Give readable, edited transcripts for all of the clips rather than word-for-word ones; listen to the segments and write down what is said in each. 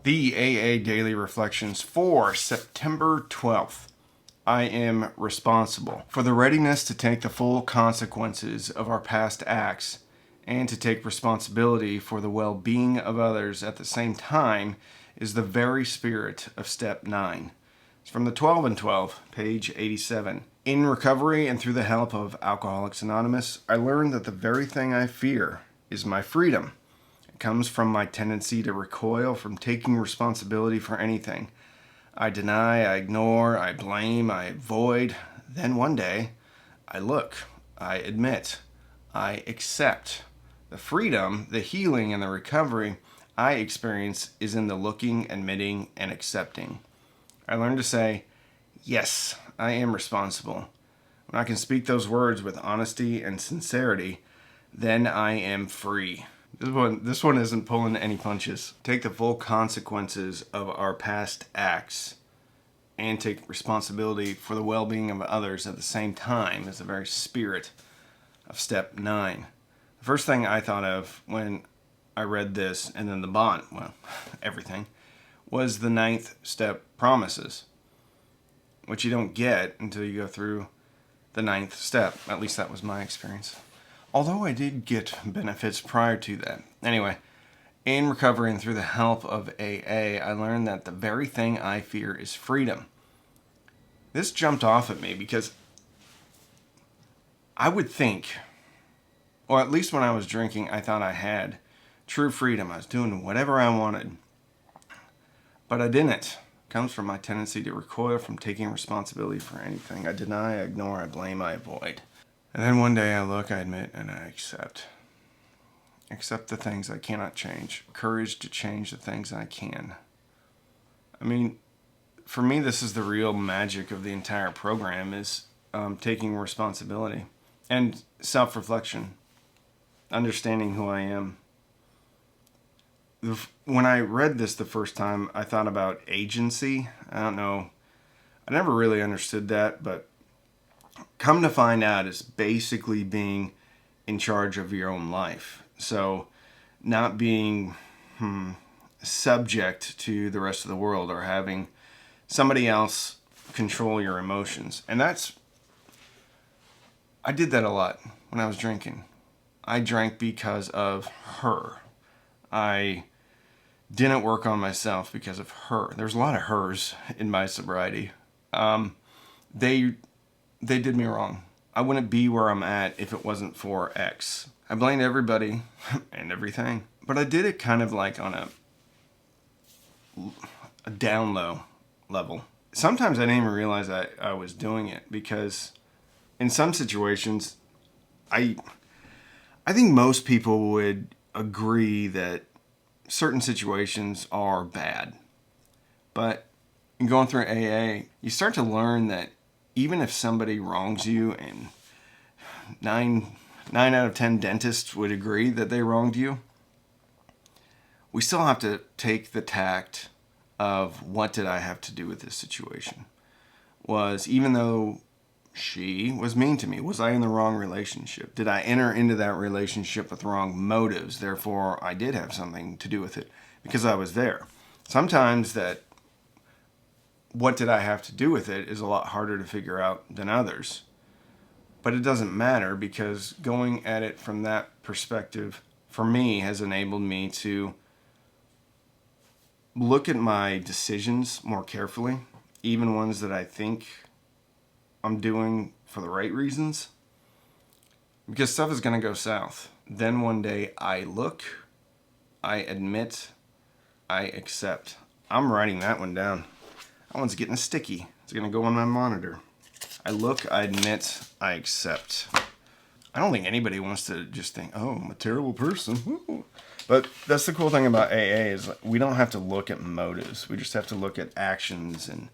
The AA Daily Reflections for September 12th. I am responsible for the readiness to take the full consequences of our past acts and to take responsibility for the well-being of others at the same time is the very spirit of step 9. It's from the 12 and 12, page 87. In recovery and through the help of Alcoholics Anonymous, I learned that the very thing I fear is my freedom. Comes from my tendency to recoil from taking responsibility for anything. I deny, I ignore, I blame, I avoid. Then one day, I look, I admit, I accept. The freedom, the healing, and the recovery I experience is in the looking, admitting, and accepting. I learned to say, yes, I am responsible. When I can speak those words with honesty and sincerity, then I am free. This one isn't pulling any punches. Take the full consequences of our past acts and take responsibility for the well-being of others at the same time is the very spirit of step 9. The first thing I thought of when I read this, and then the bond, well, everything, was the 9th step promises, which you don't get until you go through the 9th step. At least that was my experience. Although I did get benefits prior to that. Anyway, in recovery and through the help of AA, I learned that the very thing I fear is freedom. This jumped off at me because I would think, or at least when I was drinking, I thought I had true freedom. I was doing whatever I wanted. But I didn't. It comes from my tendency to recoil from taking responsibility for anything. I deny, I ignore, I blame, I avoid. And then one day I look, I admit, and I accept. Accept the things I cannot change. Courage to change the things I can. I mean, for me, this is the real magic of the entire program is taking responsibility and self-reflection, understanding who I am. When I read this the first time, I thought about agency. I don't know. I never really understood that, but come to find out, it's basically being in charge of your own life. So not being subject to the rest of the world or having somebody else control your emotions. And I did that a lot when I was drinking. I drank because of her. I didn't work on myself because of her. There's a lot of hers in my sobriety. They did me wrong. I wouldn't be where I'm at if it wasn't for X. I blamed everybody and everything. But I did it kind of like on a down low level. Sometimes I didn't even realize I was doing it because in some situations, I think most people would agree that certain situations are bad. But in going through AA, you start to learn that even if somebody wrongs you, and 9 out of 10 dentists would agree that they wronged you, we still have to take the tact of what did I have to do with this situation? Even though she was mean to me, was I in the wrong relationship? Did I enter into that relationship with wrong motives? Therefore, I did have something to do with it because I was there. Sometimes that what did I have to do with it is a lot harder to figure out than others. But it doesn't matter because going at it from that perspective, for me, has enabled me to look at my decisions more carefully, even ones that I think I'm doing for the right reasons, because stuff is going to go south. Then one day I look, I admit, I accept. I'm writing that one down. That one's getting sticky. It's going to go on my monitor. I look, I admit, I accept. I don't think anybody wants to just think, oh, I'm a terrible person. But that's the cool thing about AA is we don't have to look at motives. We just have to look at actions and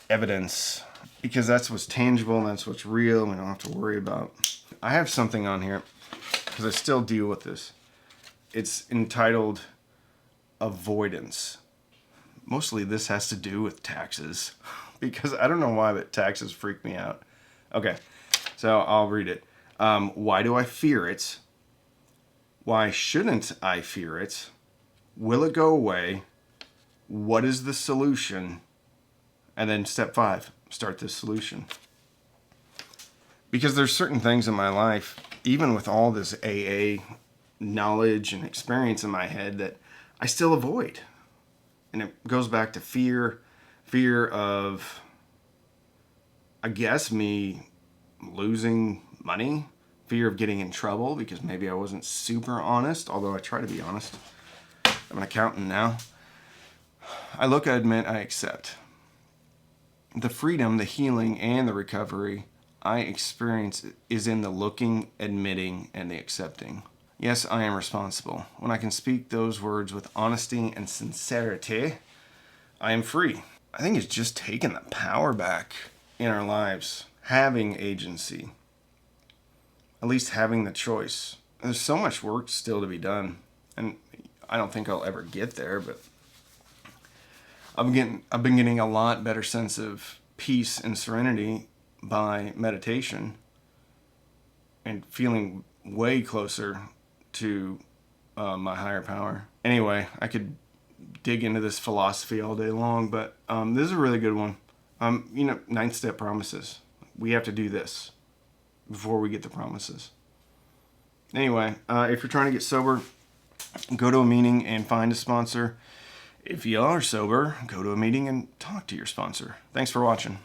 evidence because that's what's tangible and that's what's real. We don't have to worry about. I have something on here because I still deal with this. It's entitled Avoidance. Mostly this has to do with taxes because I don't know why, but taxes freak me out. Okay, so I'll read it. Why do I fear it? Why shouldn't I fear it? Will it go away? what is the solution? And then step 5, start the solution. Because there's certain things in my life, even with all this AA knowledge and experience in my head, that I still avoid. And it goes back to fear of, I guess, me losing money, fear of getting in trouble because maybe I wasn't super honest, although I try to be honest. I'm an accountant now. I admit, I accept. The freedom, the healing, and the recovery I experience is in the looking, admitting, and the accepting. Yes, I am responsible. When I can speak those words with honesty and sincerity, I am free. I think it's just taking the power back in our lives, having agency, at least having the choice. There's so much work still to be done, and I don't think I'll ever get there, but I've been getting a lot better sense of peace and serenity by meditation and feeling way closer to my higher power. Anyway, I could dig into this philosophy all day long, but this is a really good one. 9th step promises. We have to do this before we get the promises. Anyway, if you're trying to get sober, go to a meeting and find a sponsor. If you are sober, go to a meeting and talk to your sponsor. Thanks for watching.